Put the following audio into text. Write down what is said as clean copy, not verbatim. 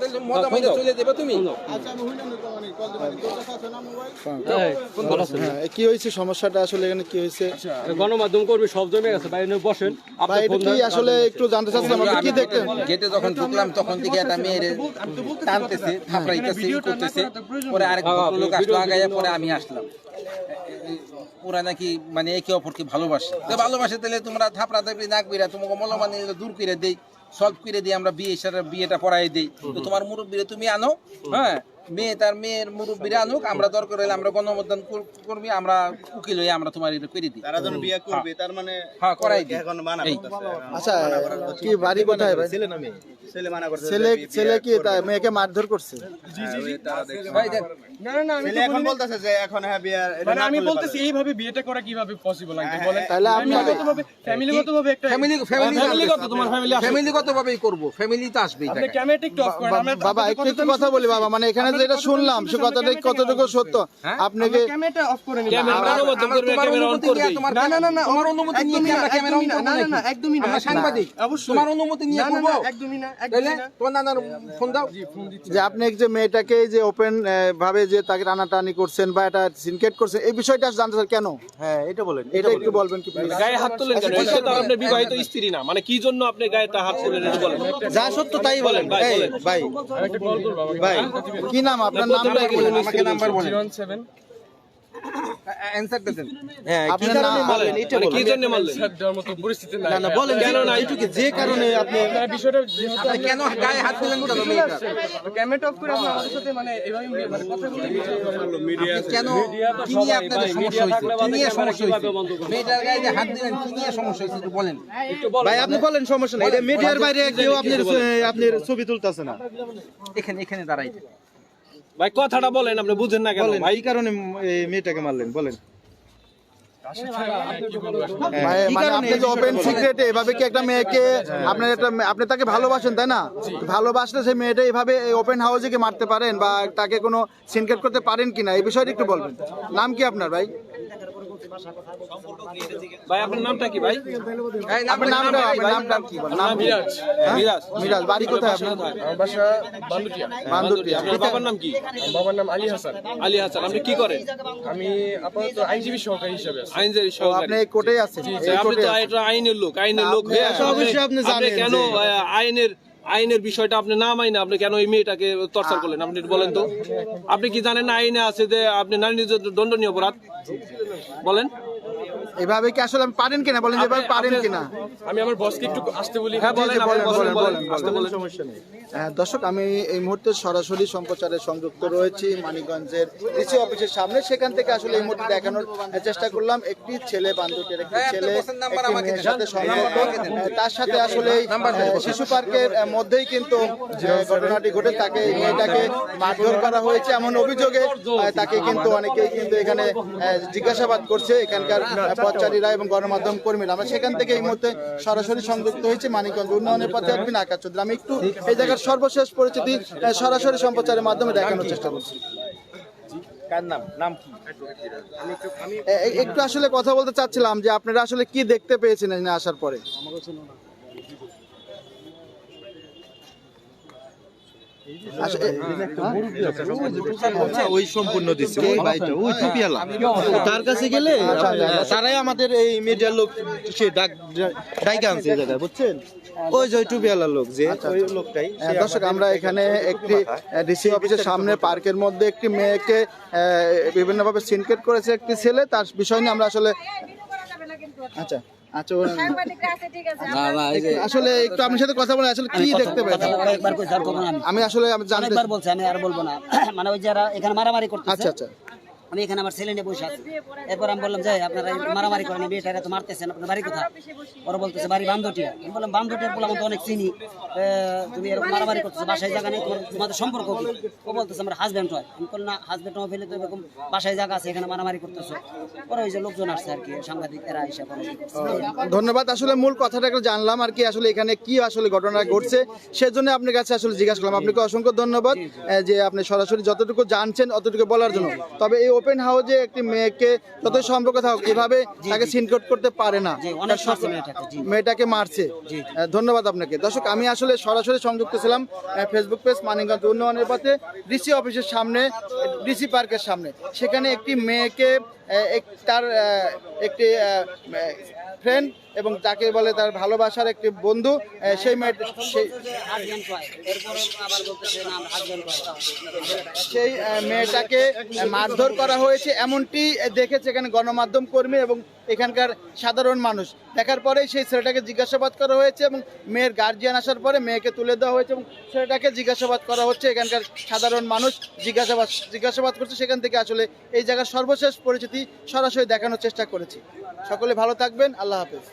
তারপর মজা মজা চলে দেবে তুমি। কি হয়েছে সমস্যাটা আসলে এখানে কি হয়েছে? গণমাধ্যম করবে সব জমে গেছে, বাইরে বসেন। ভাই এটা কি আসলে একটু জানতে চাচ্ছিলাম আপনি কি দেখলেন? গেটে যখন ঢুকলাম তখন থেকে একটা মেয়ের টানতেছে, থাপড়াইতেছে, করতেছে। পরে আরেক লোক আসলো আগাইয়া, পরে আমি আসলাম। ওরা নাকি মানে একে অপরকে ভালোবাসে, ভালোবাসে তাহলে তোমরা থাপড়া থাপড়ি নাক বিরা তোমাকে মলমানি দূর করে দেই, সলভ করে দিই, আমরা বিয়েটা পড়াই দিই। তো তোমার মুরব্বীরে তুমি আনো, হ্যাঁ মেয়ের মুরব্বীরা আনুক, আমরা দরকার হলে আমরা গণমতদান করবি, আমরা উকিল হয়ে আমরা তোমার এটা করে দিই। তারা যখন বিয়ে করবে তার মানে হ্যাঁ করাই দিই। এখন মানা করতেছে। আচ্ছা কি বাড়ি কোথায় ভাই? ছেলে না মেয়ে? ছেলে মানা করতেছে। ছেলে কি তাই মেয়েকে মারধর করছে? ভাই দেখ, না না না, আমি ছেলে এখন বলতেছে যে এখন হ্যাঁ বিয়ে মানে আমি বলতেছি এইভাবে বিয়েটা করা কিভাবে পসিবল আঙ্কেল বলেন? তাহলে আপনি ফ্যামিলিগতভাবে একটা ফ্যামিলিগতভাবেই করবো, ফ্যামিলি তো আসবেই। আপনি ক্যামেরাটা একটু অফ করেন। বাবা একটু কথা বলি বাবা, মানে এখানে যেটা শুনলাম সে কথাটা কতটুকু সত্য? আপনাকে ক্যামেরাটা অফ করে নিন। না না না না, আমার অনুমতি নিয়ে কি আমরা ক্যামেরা অন করব? না না না, একদমই না। আমরা সাংবাদিক, অবশ্যই তোমার অনুমতি নিয়ে না, না, করব? না, একদমই না, তাহলে একদমই না। তোমার নানার ফোন দাও। যে আপনি যে মেয়েটাকে যে ওপেন ভাবে যে তাকে টানাটানি করছেন বা এটা সিনকেট করছেন, এই বিষয়টা জানতে চান কেন? হ্যাঁ এটা বলেন। এটা একটু বলবেন কি প্লিজ? গায়ে হাত তোলেন কেন? এটা তো আপনার বিবাহিত স্ত্রী না, মানে কি জন্য আপনি গায়ে হাত তোলেন এটা বলেন। যা সত্য তাই বলেন ভাই, এই, বলেন। ভাই একটা কল করব আমাকে। ভাই কি নাম আপনার? নামটা কি? আমাকে নাম্বার বলেন, 17 অ্যানসারটা দেন। হ্যাঁ কি আপনার কারণে নাম- মারলেন এটা মানে কি বলেন। জন্য মারলেন? স্যার দেওয়ার মতো পরিস্থিতি নাই। না না বলেন কেন না এইটুকু যে কারণে আপনি আপনার বিষয়টা যেহেতু আপনি কেন গায়ে হাত দিলেন কেন মেয়েটার? ক্যামেরাটা অফ করে আপনি আমাদের সাথে মানে এভাবে মানে কথা বলতে কেন কি নিয়ে আপনাদের সমস্যা হয়েছে? কি নিয়ে সমস্যা হয়েছে? মেয়েটার গায়ে যে হাত দিলেন কি নিয়ে সমস্যা হয়েছে একটু বলেন। ভাই আপনি বলেন সমস্যা নাই, এটা মিডিয়ার বাইরে কেউ আপনার ছবি তুলতেছে না। এখানে দাঁড়াই। ভাই কথাটা বলেন, আপনি বুঝেন না কেন বলেন ভাই? এই কারণে এই মেয়েটাকে মারলেন বলেন। ভাই, মানে আপনি যে ওপেন সিক্রেটে এভাবে কি একটা মেয়েকে আপনি তাকে ভালোবাসেন তাই না? ভালোবাসলে সেই মেয়েটা এভাবে ওপেন হাউসে কি মারতে পারেন বা তাকে কোনো সিনকেট করতে পারেন কিনা এই বিষয়টা একটু বলবেন। নাম কি আপনার ভাই? ভাই আপনার নামটা কি ভাই? আপনার নামটা কি বলেন? নাম কি? মিরাজ। মিরাজ। বাড়ি কোথায় আপনার? আমার বাসা বান্দুটিয়া। বান্দরটিয়া। আপনার বাবার নাম কি? আমার বাবার নাম আলী হাসান। আলী হাসান। আপনি কি করেন? আমি আপাতত আইনজীবী সহকারী হিসেবে আছি। আইনজীবী তো সহকারী। আপনি এই কোর্টেই আছেন? এই আপনি কোর্টে তো আছেন। এটা আইনের লোক হয়ে অবশ্যই আপনি জানেন কেন আইনের বিষয়টা আপনি না মাইনে আপনি কেন এই মেয়েটাকে টর্চার করলেন? আপনি একটু বলেন তো। আপনি কি জানেন না আইনে আছে যে আপনি নারী নির্যাতন দণ্ডনীয় অপরাধ? বলেন। এভাবে কি আসলে পারেন কিনা বলেন, যে এভাবে পারেন কিনা? আমি আমার বসকে একটু আসতে বলি। হ্যাঁ বলেন, বলেন, বলেন, বলেন, আসতে বলেন। দর্শক আমি এই মুহূর্তে সরাসরি সম্প্রচারে সংযুক্ত রয়েছি মানিকগঞ্জের ডিসি অফিসের সামনে। সেখান থেকে আসলে এই মুহূর্তে দেখানোর চেষ্টা করলাম একটি ছেলে বান্ধবীর একটি ছেলে একটি মেয়ের সাথে সম্পর্ক, তার সাথে আসলে এই, শিশু পার্কের মধ্যেই কিন্তু ঘটনাটি ঘটে, তাকে মেয়েটাকে মারধর করা হয়েছে এমন অভিযোগে তাকে কিন্তু অনেকেই কিন্তু এখানে জিজ্ঞাসাবাদ করছে এখানকার পথচারীরা এবং গণমাধ্যম কর্মীরা। আমরা সেখান থেকে এই মুহূর্তে সরাসরি সংযুক্ত হয়েছি মানিকগঞ্জ উন্নয়নের পথে বিন আকাশ চৌধুরী। আমি একটু এই জায়গার সর্বশেষ পরিস্থিতি সরাসরি সম্প্রচারের মাধ্যমে দেখানোর চেষ্টা করছি। কার নাম কি? একটু আসলে কথা বলতে চাচ্ছিলাম যে আপনারা আসলে কি দেখতে পেয়েছেন এখানে আসার পরে? ওই সম্পূর্ণ দিচ্ছে ওই ভাইটা ওই টুপিওয়ালা, তার কাছে গেলে তারাই আমাদের এই মিডিয়ার লোক সে ডাইকা আনছে এই জায়গায়, বুঝছেন? ওই যে ওই টুপিওয়ালা লোক যে ওই লোকটাই। দর্শক আমরা এখানে একটি ডিসি অফিসের সামনে পার্কের মধ্যে একটি মেয়েকে বিভিন্নভাবে সিনকেট করেছে একটি ছেলে, তার বিষয় নিয়ে আমরা আসলে আচ্ছা আচ্ছা আসলে একটু আপনার সাথে কথা বলে আসলে কি দেখতে পেয়েছেন? আমি আসলে জানতে বলছি, আমি আর বলবো না। মানে ওই যারা এখানে মারামারি করতেছে, আচ্ছা আচ্ছা আমি এখানে আমার ছেলে নিয়ে বসে আছি। এরপর আমি বললাম যে আপনারা মারামারি করেন, বিয়েটা তো মারতেছেন, আপনার বাড়ি কোথায়? ওরা বলতেছে বাড়ি বান্দরটিয়া। আমি বললাম বান্দরটিয়া বলে আমি তো অনেক চিনি, তুমি এরকম মারামারি করতেছো, বাসায় জায়গা নেই, তোমাদের সম্পর্ক কি? ও বলতেছে আমরা হাজব্যান্ড হয়। আমি বললাম না, হাজব্যান্ড হয় ফেলে তো এরকম বাসায় জায়গা আছে, এখানে মারামারি করতেছো। পরে ওই যে লোকজন আসছে আর কি, সাংবাদিক এরা এসে পরে ধন্যবাদ। আসলে মূল কথাটা একটু জানলাম আর কি, আসলে এখানে কি আসলে ঘটনা ঘটছে সেজন্য আপনার কাছে আসলে জিজ্ঞাসা করলাম। আপনাকে অসংখ্য ধন্যবাদ যে আপনি সরাসরি যতটুকু জানছেন অতটুকু বলার জন্য। তবে এই ওপেন হাউজে একটি মেয়েকে যতই সম্পর্ক থাকুক এভাবে তাকে সিনকোট করতে পারে না, জি, অনেক মারছে মেয়েটাকে, জি। মেয়েটাকে মারছে। ধন্যবাদ আপনাকে। দর্শক, আমি আসলে সরাসরি সংযুক্ত ছিলাম ফেসবুক পেজ মানিকগঞ্জ উন্নয়নের পথে ডিসি অফিসের সামনে, ডিসি পার্কের সামনে। সেখানে একটি মেয়েকে তার একটি ফ্রেন্ড এবং তাকে বলে তার ভালোবাসার একটি বন্ধু, সেই মেয়ে সেই মেয়েটাকে মারধর করা হয়েছে এমনটি দেখেছে এখানে গণমাধ্যম কর্মী এবং এখানকার সাধারণ মানুষ। দেখার পরেই সেই ছেলেটাকে জিজ্ঞাসাবাদ করা হয়েছে এবং মেয়ের গার্জিয়ান আসার পরে মেয়েকে তুলে দেওয়া হয়েছে এবং ছেলেটাকে জিজ্ঞাসাবাদ করা হচ্ছে। এখানকার সাধারণ মানুষ জিজ্ঞাসাবাদ করছে। সেখান থেকে আসলে এই জায়গার সর্বশেষ পরিচিতি সরাসরি দেখানোর চেষ্টা করেছি। সকলে ভালো থাকবেন, আল্লাহ হাফেজ।